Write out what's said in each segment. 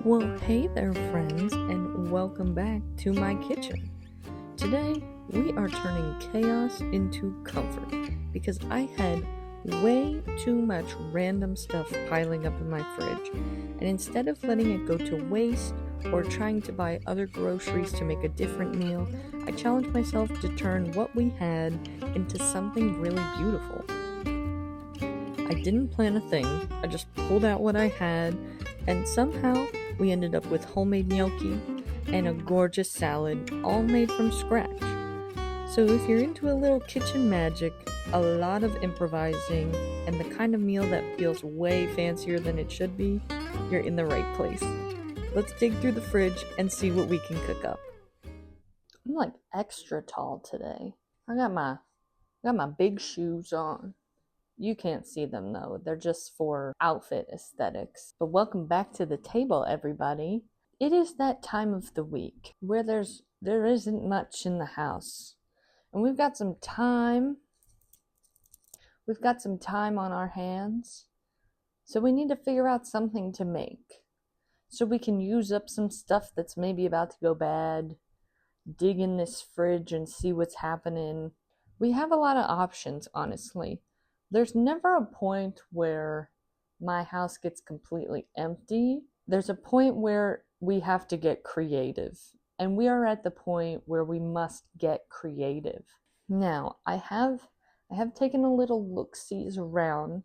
Well, hey there, friends, and welcome back to my kitchen. Today, we are turning chaos into comfort because I had way too much random stuff piling up in my fridge, and instead of letting it go to waste or trying to buy other groceries to make a different meal, I challenged myself to turn what we had into something really beautiful. I didn't plan a thing, I just pulled out what I had, and somehow we ended up with homemade gnocchi and a gorgeous salad, all made from scratch. So if you're into a little kitchen magic, a lot of improvising, and the kind of meal that feels way fancier than it should be, you're in the right place. Let's dig through the fridge and see what we can cook up. I'm like extra tall today. I got my big shoes on. You can't see them though, they're just for outfit aesthetics. But welcome back to the table, everybody. It is that time of the week where there isn't much in the house. And we've got some time. We've got some time on our hands. So we need to figure out something to make. So we can use up some stuff that's maybe about to go bad. Dig in this fridge and see what's happening. We have a lot of options, honestly. There's never a point where my house gets completely empty. There's a point where we have to get creative. And we are at the point where we must get creative. Now, I have taken a little look-sees around,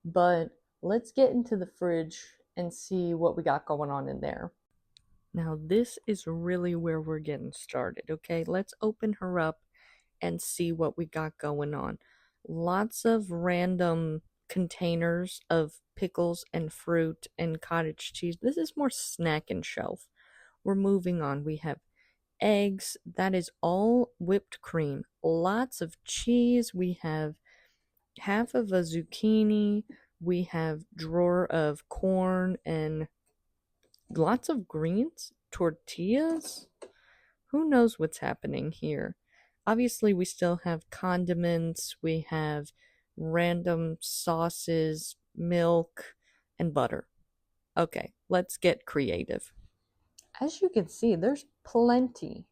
but let's get into the fridge and see what we got going on in there. Now, this is really where we're getting started, okay? Let's open her up and see what we got going on. Lots of random containers of pickles and fruit and cottage cheese. This is more snack and shelf. We're moving on. We have eggs. That is all whipped cream. Lots of cheese. We have half of a zucchini. We have drawer of corn and lots of greens. Tortillas. Who knows what's happening here? Obviously, we still have condiments, we have random sauces, milk, and butter. Okay, let's get creative. As you can see, there's plenty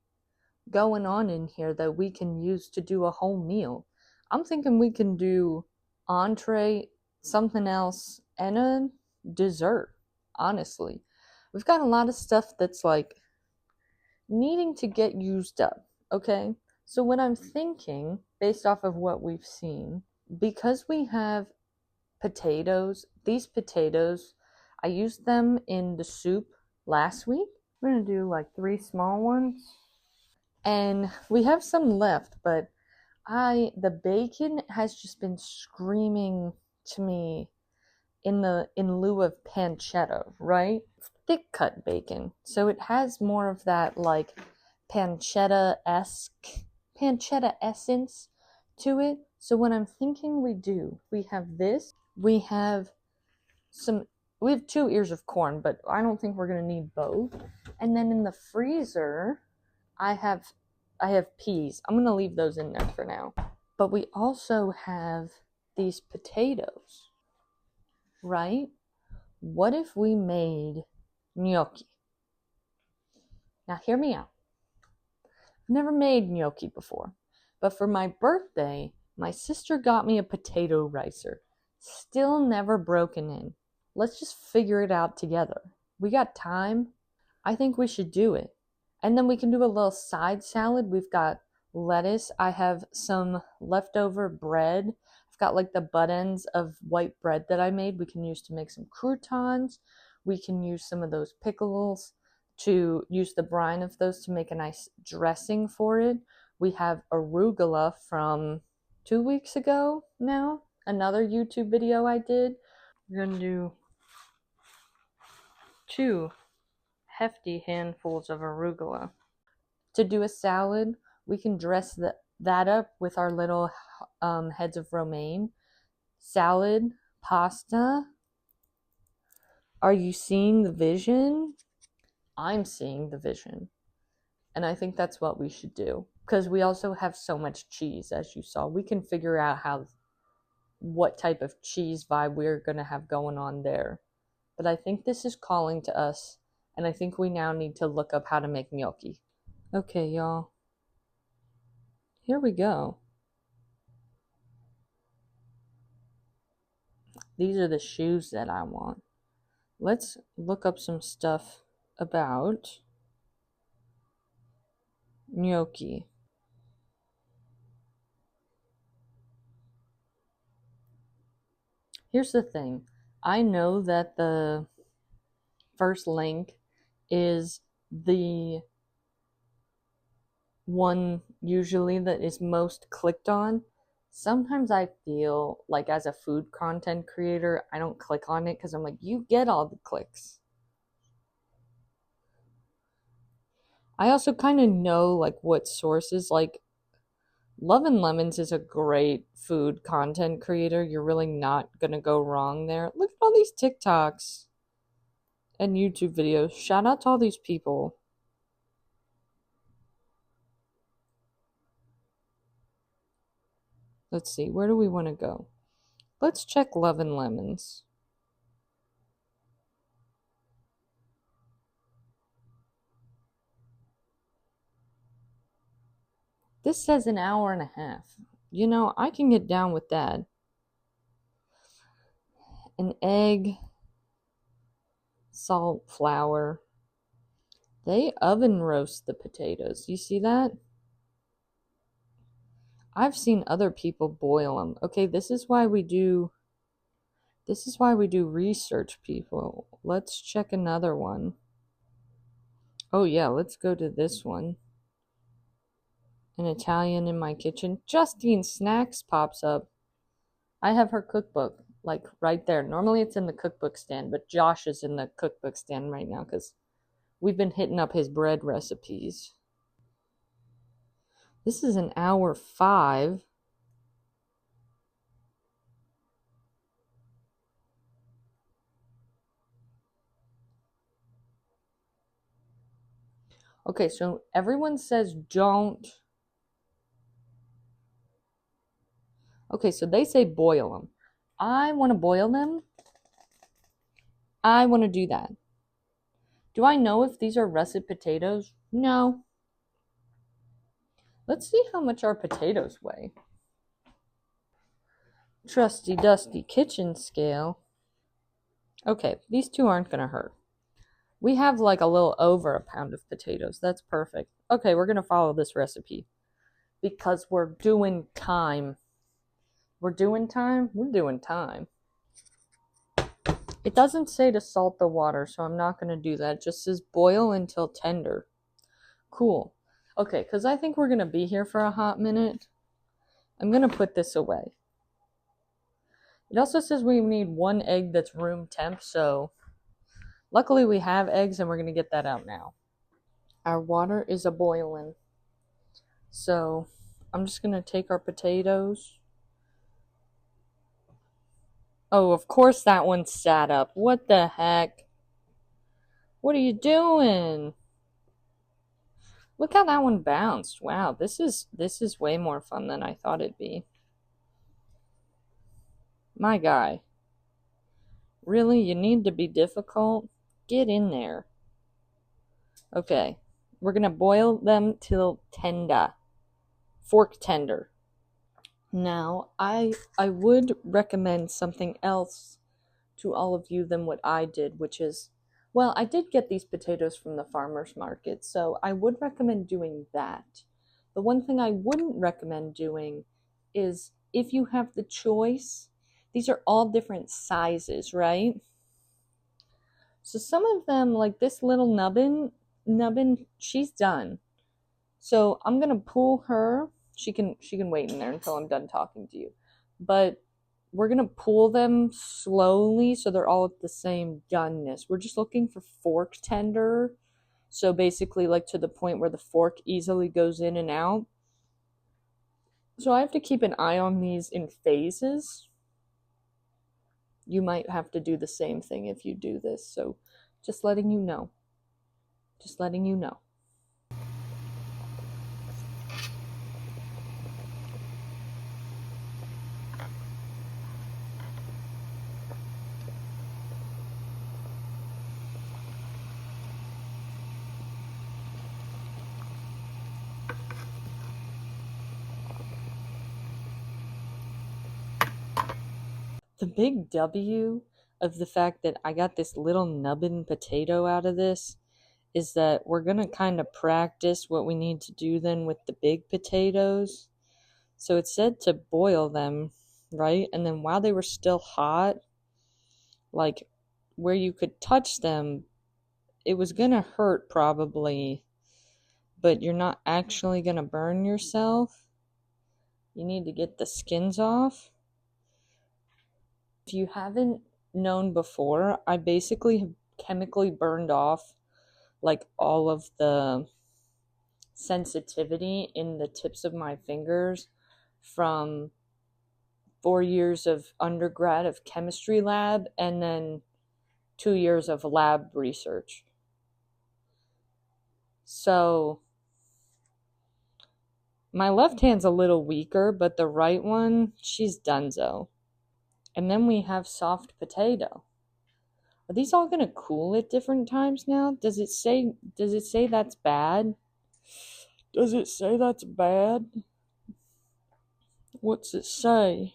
going on in here that we can use to do a whole meal. I'm thinking we can do entree, something else, and a dessert, honestly. We've got a lot of stuff that's like needing to get used up, okay? So what I'm thinking, based off of what we've seen, because we have potatoes, these potatoes, I used them in the soup last week. We're going to do like 3 small ones. And we have some left, but the bacon has just been screaming to me in lieu of pancetta, right? Thick cut bacon. So it has more of that like pancetta-esque pancetta essence to it. So what I'm thinking we have this, we have 2 ears of corn, but I don't think we're gonna need both. And then in the freezer, I have peas. I'm gonna leave those in there for now. But we also have these potatoes, right? What if we made gnocchi? Now hear me out. Never made gnocchi before, but for my birthday, my sister got me a potato ricer. Still never broken in. Let's just figure it out together. We got time. I think we should do it. And then we can do a little side salad. We've got lettuce. I have some leftover bread. I've got like the butt ends of white bread that I made. We can use to make some croutons. We can use some of those pickles to use the brine of those to make a nice dressing for it. We have arugula from 2 weeks ago now, another YouTube video I did. We're going to do 2 hefty handfuls of arugula. To do a salad, we can dress that up with our little heads of romaine. Salad, pasta. Are you seeing the vision? I'm seeing the vision. And I think that's what we should do. Because we also have so much cheese, as you saw. We can figure out what type of cheese vibe we're going to have going on there. but I think this is calling to us, and I think we now need to look up how to make gnocchi. Okay, y'all. Here we go. These are the shoes that I want. Let's look up some stuff about gnocchi. Here's the thing. I know that the first link is the one usually that is most clicked on. Sometimes I feel like as a food content creator, I don't click on it because I'm like, you get all the clicks. I also kind of know like what sources, like Love and Lemons is a great food content creator. You're really not gonna go wrong there. Look at all these TikToks and YouTube videos. Shout out to all these people. Let's see, where do we want to go? Let's check Love and Lemons. This says an hour and a half. You know, I can get down with that. An egg, salt, flour. They oven roast the potatoes. You see that? I've seen other people boil them. Okay, this is why we do research, people. Let's check another one. Oh yeah, let's go to this one. An Italian in my kitchen. Justine Snacks pops up. I have her cookbook, like right there. Normally it's in the cookbook stand, but Josh is in the cookbook stand right now because we've been hitting up his bread recipes. This is an hour 5. Okay, so everyone says don't. Okay, so they say boil them. I want to boil them. I want to do that. Do I know if these are russet potatoes? No. Let's see how much our potatoes weigh. Trusty dusty kitchen scale. Okay, these two aren't going to hurt. We have like a little over a pound of potatoes. That's perfect. Okay, we're going to follow this recipe because we're doing time. We're doing time? We're doing time. It doesn't say to salt the water, so I'm not going to do that. It just says boil until tender. Cool. Okay, because I think we're going to be here for a hot minute. I'm going to put this away. It also says we need 1 egg that's room temp, so luckily we have eggs and we're going to get that out now. Our water is a boiling. So I'm just going to take our potatoes. Oh, of course that one sat up. What the heck? What are you doing? Look how that one bounced. Wow, this is way more fun than I thought it'd be. My guy. Really? You need to be difficult? Get in there. Okay. We're going to boil them till tender. Fork tender. Now, I would recommend something else to all of you than what I did, which is, well, I did get these potatoes from the farmer's market, so I would recommend doing that. The one thing I wouldn't recommend doing is if you have the choice, these are all different sizes, right? So some of them, like this little nubbin, she's done. So I'm gonna pull her. She can wait in there until I'm done talking to you. But we're gonna pull them slowly so they're all at the same doneness. We're just looking for fork tender. So basically like to the point where the fork easily goes in and out. So I have to keep an eye on these in phases. You might have to do the same thing if you do this. So just letting you know. Just letting you know. The big W of the fact that I got this little nubbin potato out of this is that we're going to kind of practice what we need to do then with the big potatoes. So it said to boil them, right? And then while they were still hot, like where you could touch them, it was going to hurt probably, but you're not actually going to burn yourself. You need to get the skins off. If you haven't known before, I basically have chemically burned off like all of the sensitivity in the tips of my fingers from 4 years of undergrad of chemistry lab and then 2 years of lab research. So my left hand's a little weaker, but the right one, she's donezo. And then we have soft potato. Are these all going to cool at different times now? Does it say that's bad? Does it say that's bad? What's it say?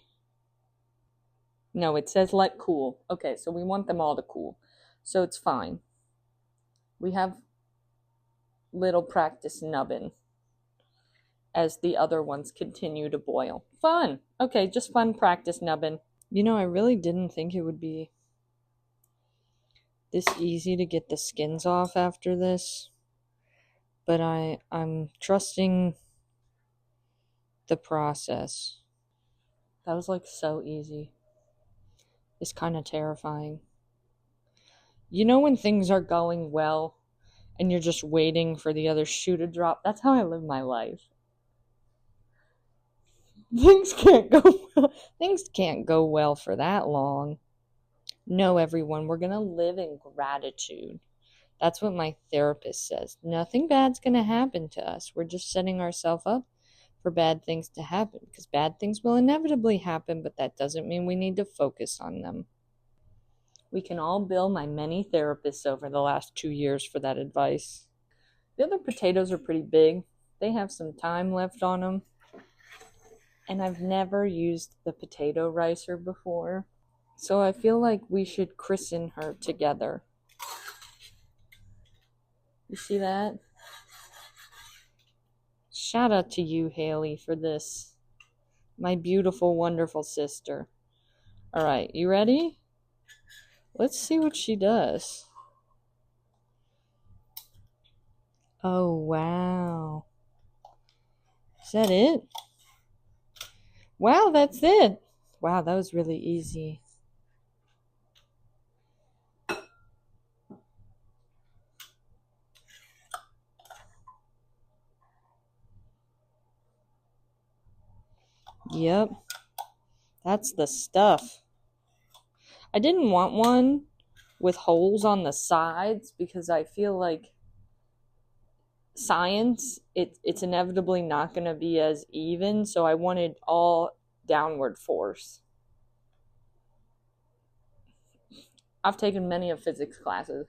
No, it says let cool. Okay, so we want them all to cool. So it's fine. We have little practice nubbin as the other ones continue to boil. Fun. Okay, just fun practice nubbin. You know, I really didn't think it would be this easy to get the skins off after this. But I'm trusting the process. That was like so easy. It's kind of terrifying. You know when things are going well and you're just waiting for the other shoe to drop? That's how I live my life. Things can't go well for that long. No, everyone, we're going to live in gratitude. That's what my therapist says. Nothing bad's going to happen to us. We're just setting ourselves up for bad things to happen, because bad things will inevitably happen, but that doesn't mean we need to focus on them. We can all bill my many therapists over the last 2 years for that advice. The other potatoes are pretty big. They have some time left on them. And I've never used the potato ricer before. So I feel like we should christen her together. You see that? Shout out to you, Haley, for this. My beautiful, wonderful sister. All right, you ready? Let's see what she does. Oh, wow. Is that it? Wow, that's it. Wow, that was really easy. Yep. That's the stuff. I didn't want one with holes on the sides because I feel like science, it's inevitably not going to be as even, so I wanted all downward force. I've taken many of physics classes.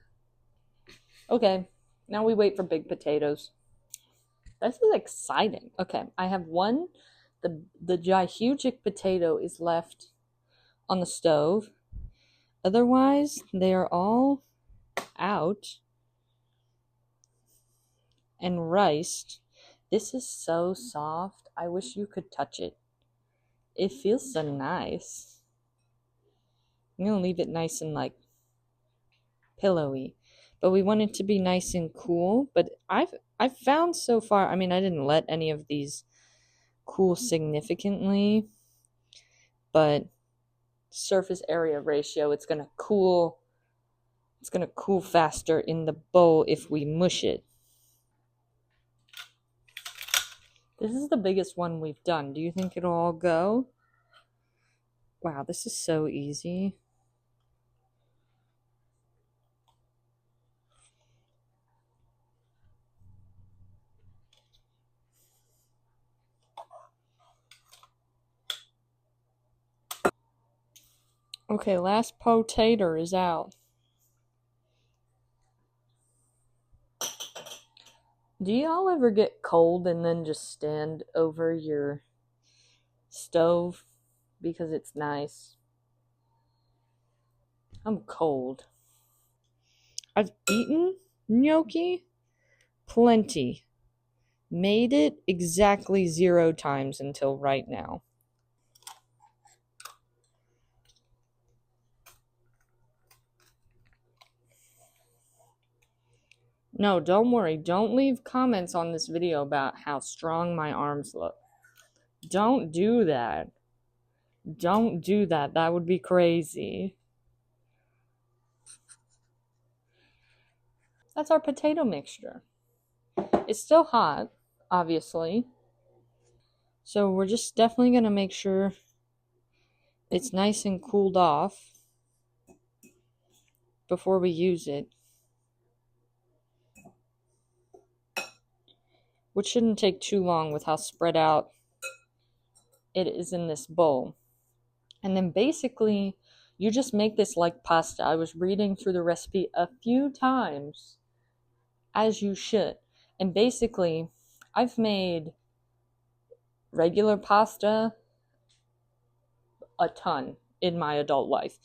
Okay, now we wait for big potatoes. This is exciting. Okay, I have one. The gigantic potato is left on the stove. Otherwise, they are all out and riced. This is so soft. I wish you could touch it. It feels so nice. I'm going to leave it nice and like pillowy. But we want it to be nice and cool. But I've found so far, I mean, I didn't let any of these cool significantly, but surface area ratio, it's going to cool faster in the bowl if we mush it. This is the biggest one we've done. Do you think it'll all go? Wow, this is so easy. Okay, last potato is out. Do y'all ever get cold and then just stand over your stove because it's nice? I'm cold. I've eaten gnocchi plenty. Made it exactly 0 times until right now. No, don't worry. Don't leave comments on this video about how strong my arms look. Don't do that. Don't do that. That would be crazy. That's our potato mixture. It's still hot, obviously. So we're just definitely going to make sure it's nice and cooled off before we use it. Which shouldn't take too long with how spread out it is in this bowl. And then basically, you just make this like pasta. I was reading through the recipe a few times, as you should. And basically, I've made regular pasta a ton in my adult life,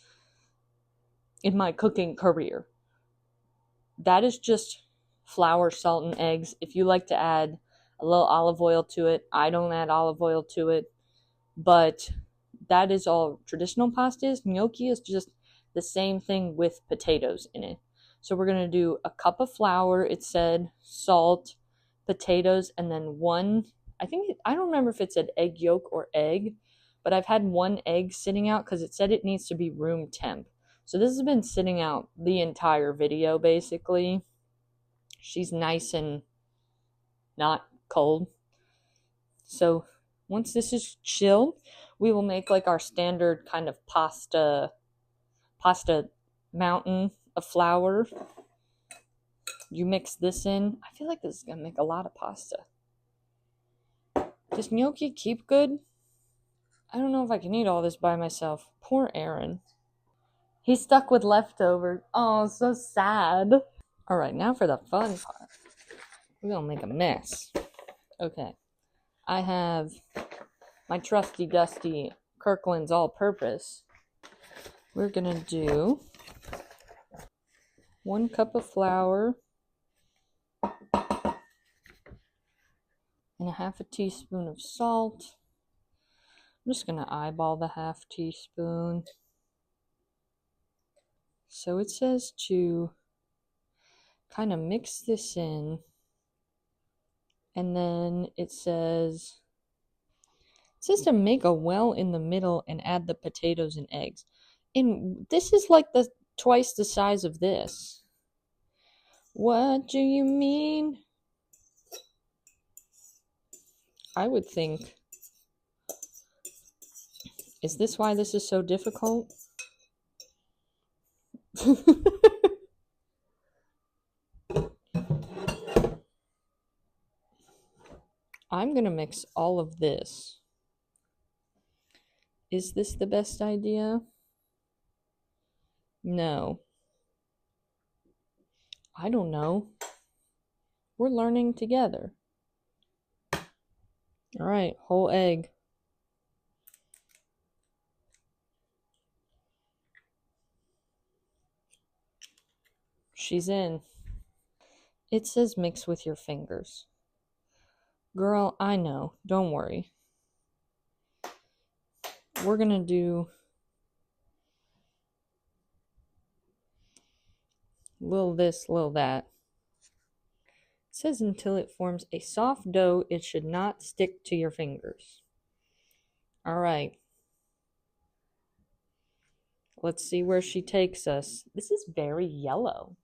in my cooking career. That is just flour, salt, and eggs. If you like to add a little olive oil to it, I don't add olive oil to it, but that is all traditional pasta is. Gnocchi is just the same thing with potatoes in it. So we're going to do a cup of flour, it said, salt, potatoes, and then I don't remember if it said egg yolk or egg, but I've had 1 egg sitting out because it said it needs to be room temp. So this has been sitting out the entire video, basically. She's nice and not cold. So once this is chilled, we will make like our standard kind of pasta mountain of flour. You mix this in. I feel like this is going to make a lot of pasta. Does gnocchi keep good? I don't know if I can eat all this by myself. Poor Aaron. He's stuck with leftovers. Oh, so sad. All right, now for the fun part. We're going to make a mess. Okay. I have my trusty dusty Kirkland's all-purpose. We're going to do 1 cup of flour and a 1/2 teaspoon of salt. I'm just going to eyeball the 1/2 teaspoon. So it says to kind of mix this in, and then it says to make a well in the middle and add the potatoes and eggs. And this is like twice the size of this. What do you mean? I would think. Is this why this is so difficult? I'm going to mix all of this. Is this the best idea? No. I don't know. We're learning together. All right, whole egg. She's in. It says mix with your fingers. Girl, I know. Don't worry. We're going to do little this, little that. It says until it forms a soft dough, it should not stick to your fingers. All right. Let's see where she takes us. This is very yellow.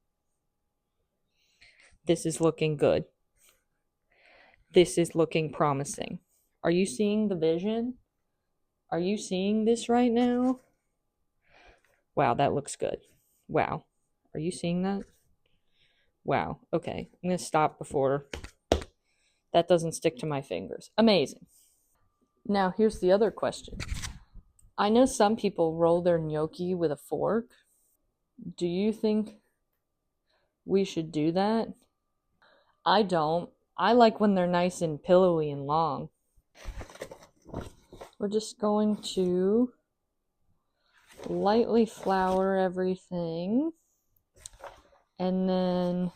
This is looking good. This is looking promising. Are you seeing the vision? Are you seeing this right now? Wow, that looks good. Wow. Are you seeing that? Wow. Okay. I'm going to stop before that doesn't stick to my fingers. Amazing. Now, here's the other question. I know some people roll their gnocchi with a fork. Do you think we should do that? I don't. I like when they're nice and pillowy and long. We're just going to lightly flour everything. And then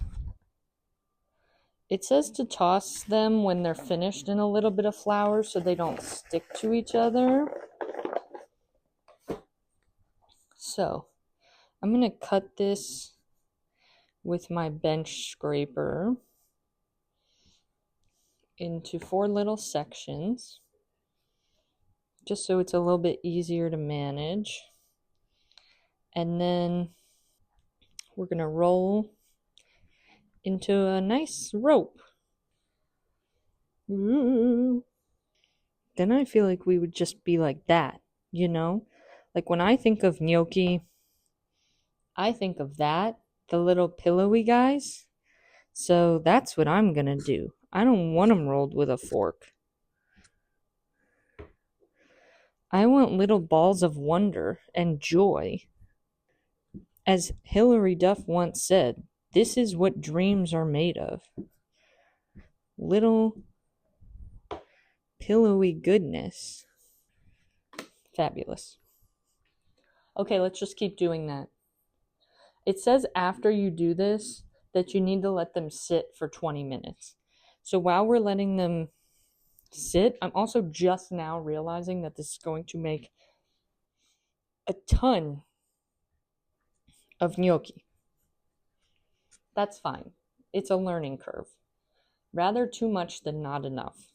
it says to toss them when they're finished in a little bit of flour so they don't stick to each other. So I'm going to cut this with my bench scraper into 4 little sections, just so it's a little bit easier to manage. And then we're going to roll into a nice rope. Ooh. Then I feel like we would just be like that, you know? Like when I think of gnocchi, I think of that, the little pillowy guys. So that's what I'm gonna do. I don't want them rolled with a fork. I want little balls of wonder and joy. As Hilary Duff once said, this is what dreams are made of. Little pillowy goodness. Fabulous. Okay, let's just keep doing that. It says after you do this that you need to let them sit for 20 minutes. So while we're letting them sit, I'm also just now realizing that this is going to make a ton of gnocchi. That's fine. It's a learning curve. Rather too much than not enough.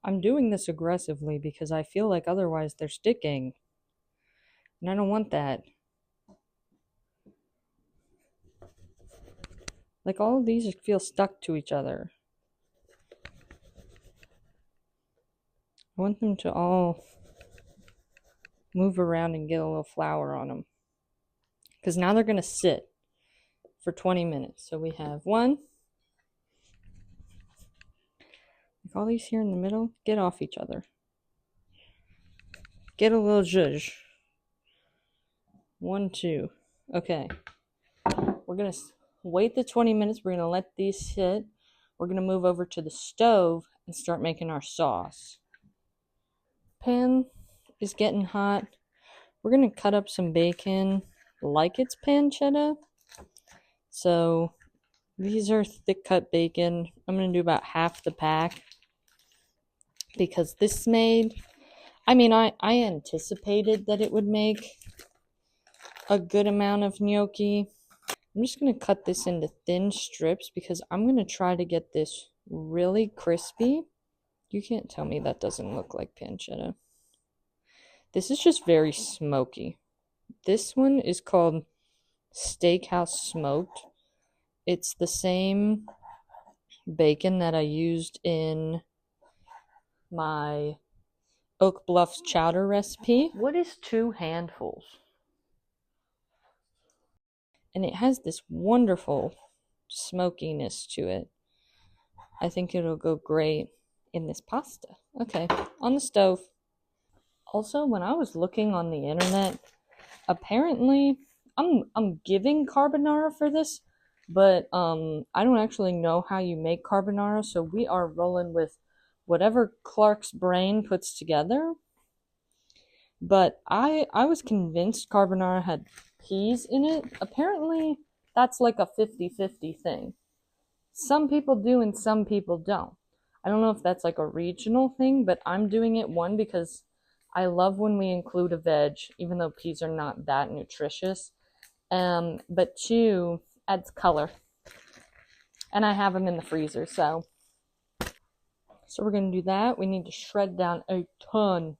I'm doing this aggressively because I feel like otherwise they're sticking. And I don't want that. Like all of these feel stuck to each other. I want them to all move around and get a little flour on them. Because now they're going to sit for 20 minutes. So we have one. Like all these here in the middle, get off each other. Get a little zhuzh. 1, 2. Okay. We're going to wait the 20 minutes. We're going to let these sit. We're going to move over to the stove and start making our sauce. Pan is getting hot. We're going to cut up some bacon like it's pancetta. So these are thick cut bacon. I'm going to do about half the pack because this made, I anticipated that it would make a good amount of gnocchi. I'm just going to cut this into thin strips because I'm going to try to get this really crispy. You can't tell me that doesn't look like pancetta. This is just very smoky. This one is called Steakhouse Smoked. It's the same bacon that I used in my Oak Bluffs chowder recipe. What is 2 handfuls? And it has this wonderful smokiness to it. I think it'll go great in this pasta. Okay, on the stove. Also, when I was looking on the internet, apparently I'm giving carbonara for this, but I don't actually know how you make carbonara, so we are rolling with whatever Clark's brain puts together. But I was convinced carbonara had peas in it. Apparently, that's like a 50-50 thing. Some people do and some people don't. I don't know if that's like a regional thing, but I'm doing it, one, because I love when we include a veg, even though peas are not that nutritious. But 2, adds color. And I have them in the freezer, so we're going to do that. We need to shred down a ton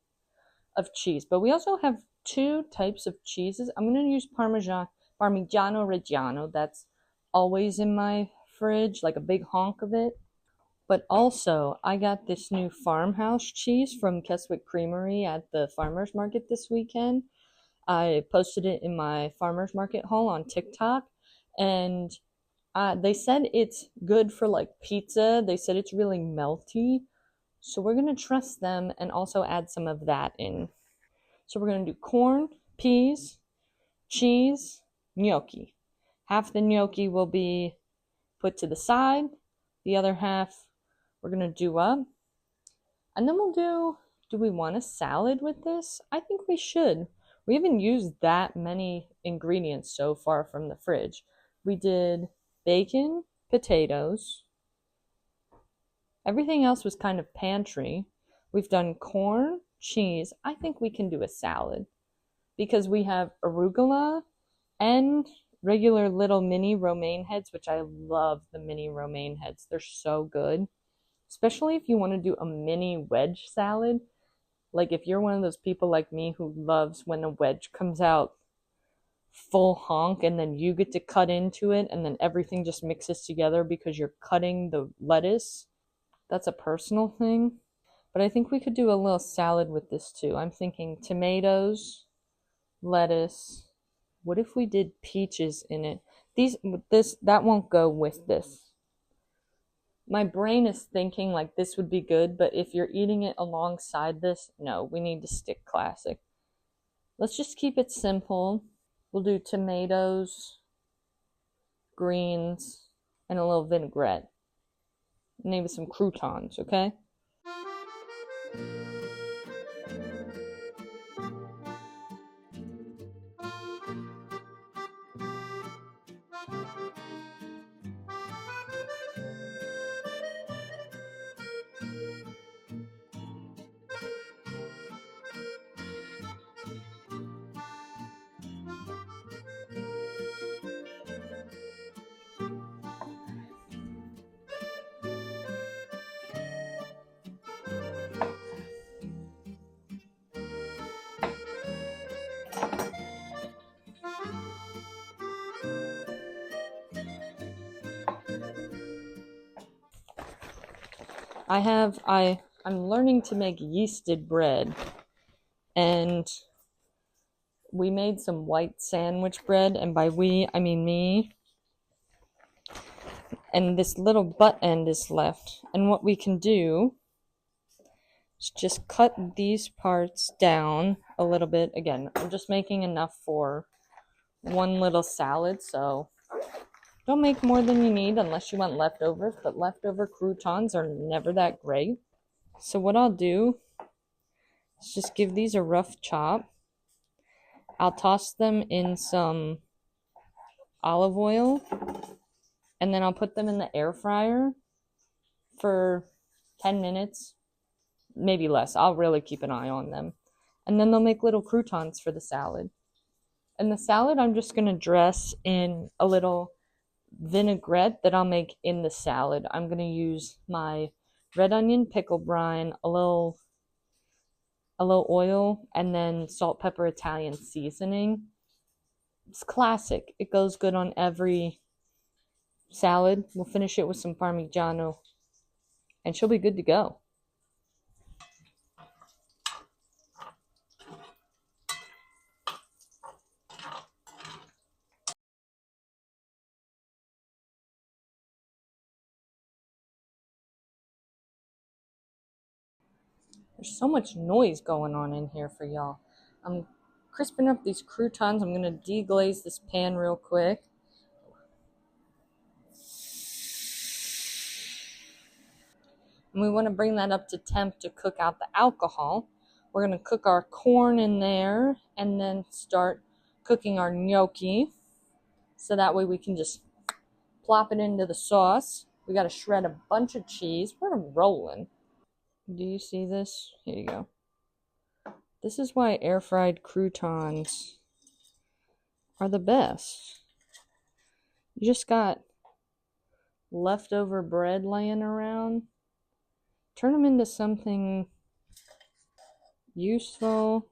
of cheese. But we also have 2 types of cheeses. I'm going to use Parmigiano Reggiano. That's always in my fridge, like a big honk of it. But also, I got this new farmhouse cheese from Keswick Creamery at the farmer's market this weekend. I posted it in my farmer's market haul on TikTok, and they said it's good for like pizza. They said it's really melty. So we're going to trust them and also add some of that in. So we're going to do corn, peas, cheese, gnocchi. Half the gnocchi will be put to the side. The other half we're going to do up. And then do we want a salad with this? I think we should. We haven't used that many ingredients so far from the fridge. We did bacon, potatoes. Everything else was kind of pantry. We've done corn, cheese. I think we can do a salad because we have arugula and regular little mini romaine heads, which I love the mini romaine heads. They're so good, especially if you want to do a mini wedge salad. Like if you're one of those people like me who loves when a wedge comes out full honk and then you get to cut into it and then everything just mixes together because you're cutting the lettuce. That's a personal thing. But I think we could do a little salad with this too. I'm thinking tomatoes, lettuce. What if we did peaches in it? That won't go with this. My brain is thinking like this would be good, but if you're eating it alongside this, no, we need to stick classic. Let's just keep it simple. We'll do tomatoes, greens, and a little vinaigrette. Maybe some croutons, okay? I'm learning to make yeasted bread, and we made some white sandwich bread, and by we I mean me, and this little butt end is left. And what we can do is just cut these parts down a little bit. Again, I'm just making enough for one little salad, so don't make more than you need unless you want leftovers, but leftover croutons are never that great. So what I'll do is just give these a rough chop. I'll toss them in some olive oil, and then I'll put them in the air fryer for 10 minutes, maybe less. I'll really keep an eye on them. And then they'll make little croutons for the salad. And the salad I'm just going to dress in a little vinaigrette that I'll make in the salad. I'm going to use my red onion pickle brine, a little oil, and then salt, pepper, Italian seasoning. It's classic. It goes good on every salad. We'll finish it with some Parmigiano, and she'll be good to go. There's so much noise going on in here for y'all. I'm crisping up these croutons. I'm going to deglaze this pan real quick. And we want to bring that up to temp to cook out the alcohol. We're going to cook our corn in there and then start cooking our gnocchi. So that way we can just plop it into the sauce. We got to shred a bunch of cheese. We're rolling. Do you see this? Here you go. This is why air fried croutons are the best. You just got leftover bread laying around. Turn them into something useful,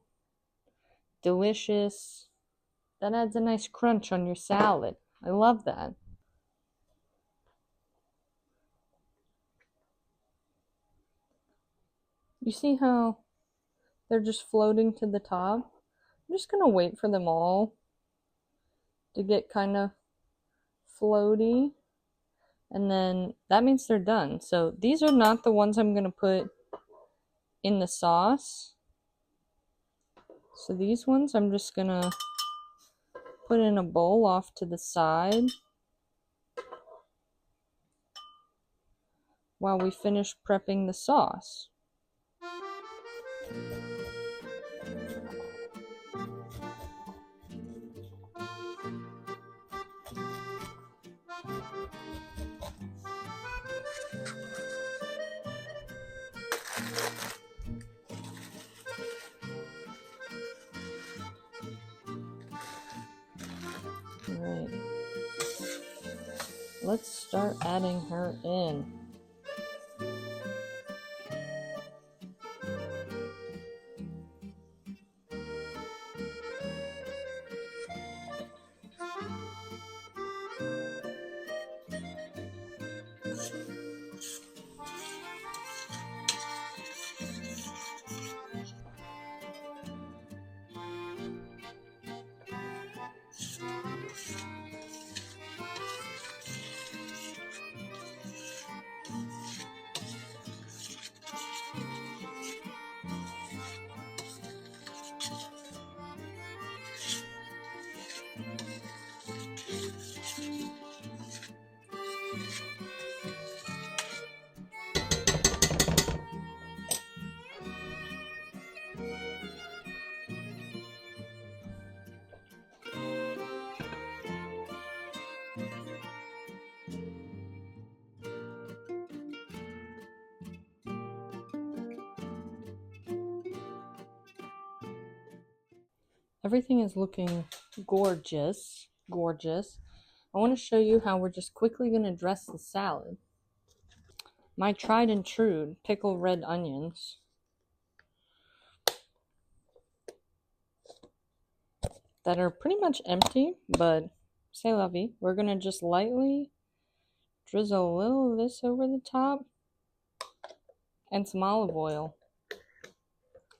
delicious. That adds a nice crunch on your salad. I love that. You see how they're just floating to the top? I'm just gonna wait for them all to get kind of floaty, and then that means they're done. So these are not the ones I'm gonna put in the sauce. So these ones I'm just gonna put in a bowl off to the side while we finish prepping the sauce. Alright, let's start adding her in. Everything is looking gorgeous, gorgeous. I want to show you how we're just quickly going to dress the salad. My tried and true pickled red onions. That are pretty much empty, but c'est la vie. We're going to just lightly drizzle a little of this over the top and some olive oil.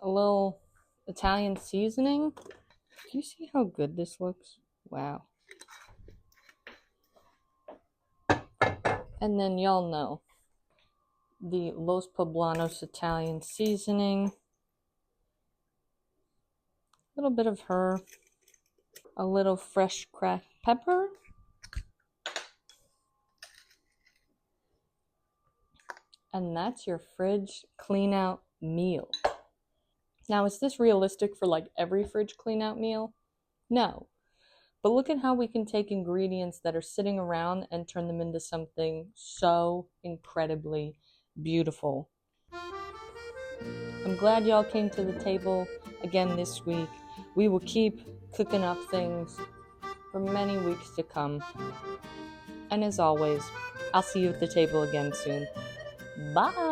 A little Italian seasoning. Do you see how good this looks? Wow. And then y'all know the Los Poblanos Italian seasoning. A little bit of her. A little fresh cracked pepper. And that's your fridge clean out meal. Now, is this realistic for like every fridge clean out meal? No. But look at how we can take ingredients that are sitting around and turn them into something so incredibly beautiful. I'm glad y'all came to the table again this week. We will keep cooking up things for many weeks to come. And as always, I'll see you at the table again soon. Bye!